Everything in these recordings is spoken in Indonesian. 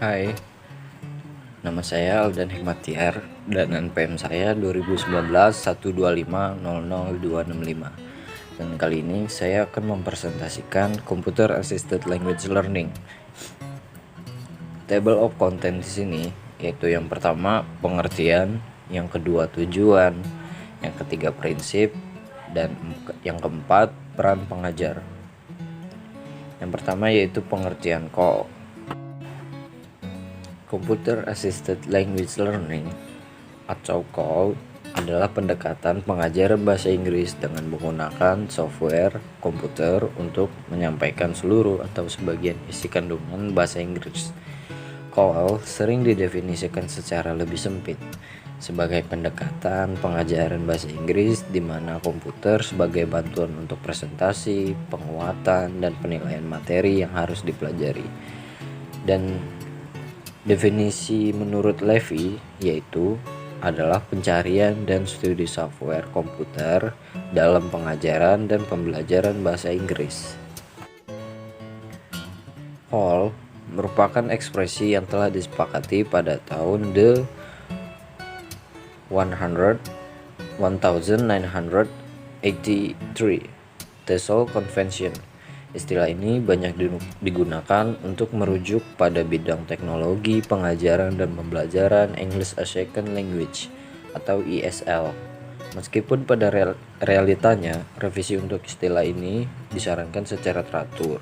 Hai, nama saya Aldan Hikmatiar dan NPM saya 2019 125000265. Dan kali ini saya akan mempresentasikan Computer Assisted Language Learning. Table of content di sini yaitu yang pertama pengertian, yang kedua tujuan, yang ketiga prinsip, dan yang keempat peran pengajar. Yang pertama yaitu pengertian call. Computer Assisted Language Learning atau CALL adalah pendekatan pengajaran bahasa Inggris dengan menggunakan software komputer untuk menyampaikan seluruh atau sebagian isi kandungan bahasa Inggris. CALL sering didefinisikan secara lebih sempit sebagai pendekatan pengajaran bahasa Inggris di mana komputer sebagai bantuan untuk presentasi, penguatan, dan penilaian materi yang harus dipelajari. Dan definisi menurut Levy yaitu adalah pencarian dan studi software komputer dalam pengajaran dan pembelajaran bahasa Inggris. CALL merupakan ekspresi yang telah disepakati pada tahun 1983 TESOL Convention. Istilah ini banyak digunakan untuk merujuk pada bidang teknologi pengajaran dan pembelajaran English as Second Language atau ESL. Meskipun pada realitanya revisi untuk istilah ini disarankan secara teratur.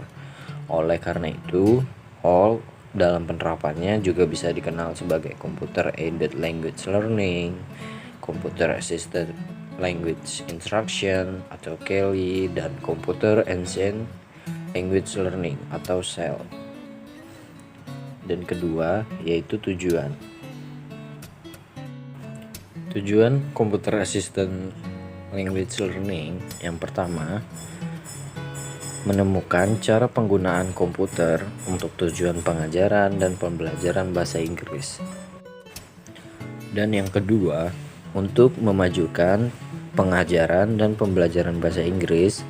Oleh karena itu, CALL dalam penerapannya juga bisa dikenal sebagai Computer Aided Language Learning, Computer Assisted Language Instruction atau CALI, dan Computer Enhanced Language Learning atau CEL. Dan kedua yaitu tujuan. Tujuan Computer Assisted Language Learning yang pertama, menemukan cara penggunaan komputer untuk tujuan pengajaran dan pembelajaran bahasa Inggris. Dan yang kedua, untuk memajukan pengajaran dan pembelajaran bahasa Inggris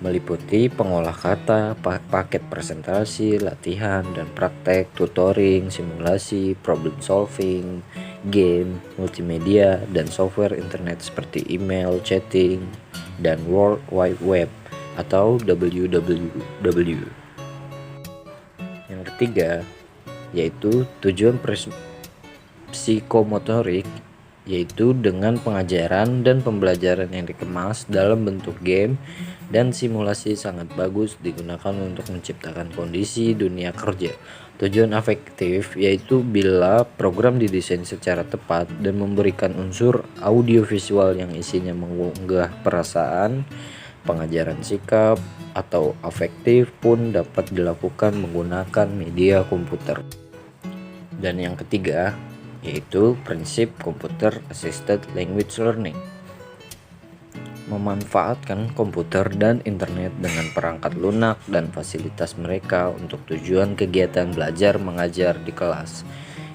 meliputi pengolah kata, paket presentasi, latihan dan praktek, tutoring, simulasi, problem solving, game, multimedia, dan software internet seperti email, chatting, dan World Wide Web atau WWW. Yang ketiga yaitu tujuan psikomotorik, yaitu dengan pengajaran dan pembelajaran yang dikemas dalam bentuk game dan simulasi sangat bagus digunakan untuk menciptakan kondisi dunia kerja. Tujuan afektif yaitu bila program didesain secara tepat dan memberikan unsur audiovisual yang isinya mengunggah perasaan. Pengajaran sikap atau afektif pun dapat dilakukan menggunakan media komputer. Dan yang ketiga yaitu prinsip Computer Assisted Language Learning. Memanfaatkan komputer dan internet dengan perangkat lunak dan fasilitas mereka untuk tujuan kegiatan belajar mengajar di kelas.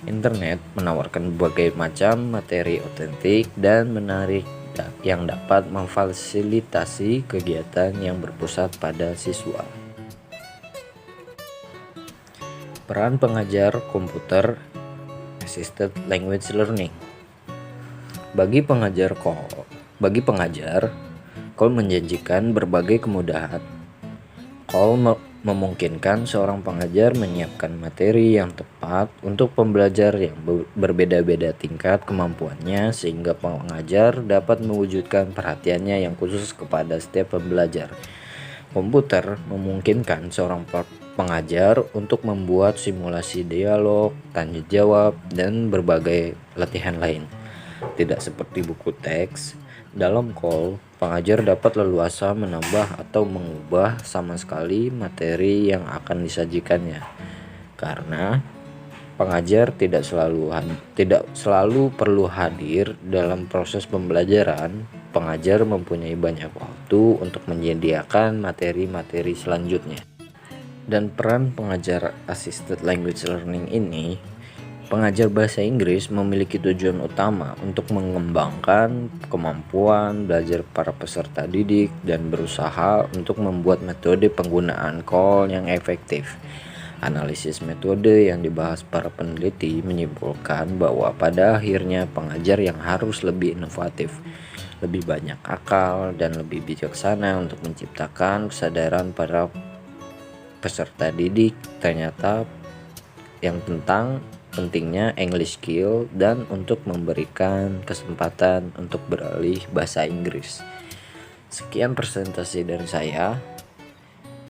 Internet menawarkan berbagai macam materi otentik dan menarik yang dapat memfasilitasi kegiatan yang berpusat pada siswa. Peran pengajar komputer Assisted Language Learning. Bagi pengajar CALL menjanjikan berbagai kemudahan. CALL memungkinkan seorang pengajar menyiapkan materi yang tepat untuk pembelajar yang berbeda-beda tingkat kemampuannya sehingga pengajar dapat mewujudkan perhatiannya yang khusus kepada setiap pembelajar. Komputer memungkinkan seorang pengajar untuk membuat simulasi dialog, tanya jawab, dan berbagai latihan lain. Tidak seperti buku teks, dalam CALL pengajar dapat leluasa menambah atau mengubah sama sekali materi yang akan disajikannya. Karena pengajar tidak selalu perlu hadir dalam proses pembelajaran, pengajar mempunyai banyak waktu untuk menyediakan materi-materi selanjutnya. Dan peran pengajar Assisted Language Learning ini, pengajar bahasa Inggris memiliki tujuan utama untuk mengembangkan kemampuan belajar para peserta didik dan berusaha untuk membuat metode penggunaan CALL yang efektif. Analisis metode yang dibahas para peneliti menyimpulkan bahwa pada akhirnya pengajar yang harus lebih inovatif, lebih banyak akal, dan lebih bijaksana untuk menciptakan kesadaran para peserta didik ternyata yang tentang pentingnya English skill dan untuk memberikan kesempatan untuk beralih bahasa Inggris. Sekian presentasi dari saya.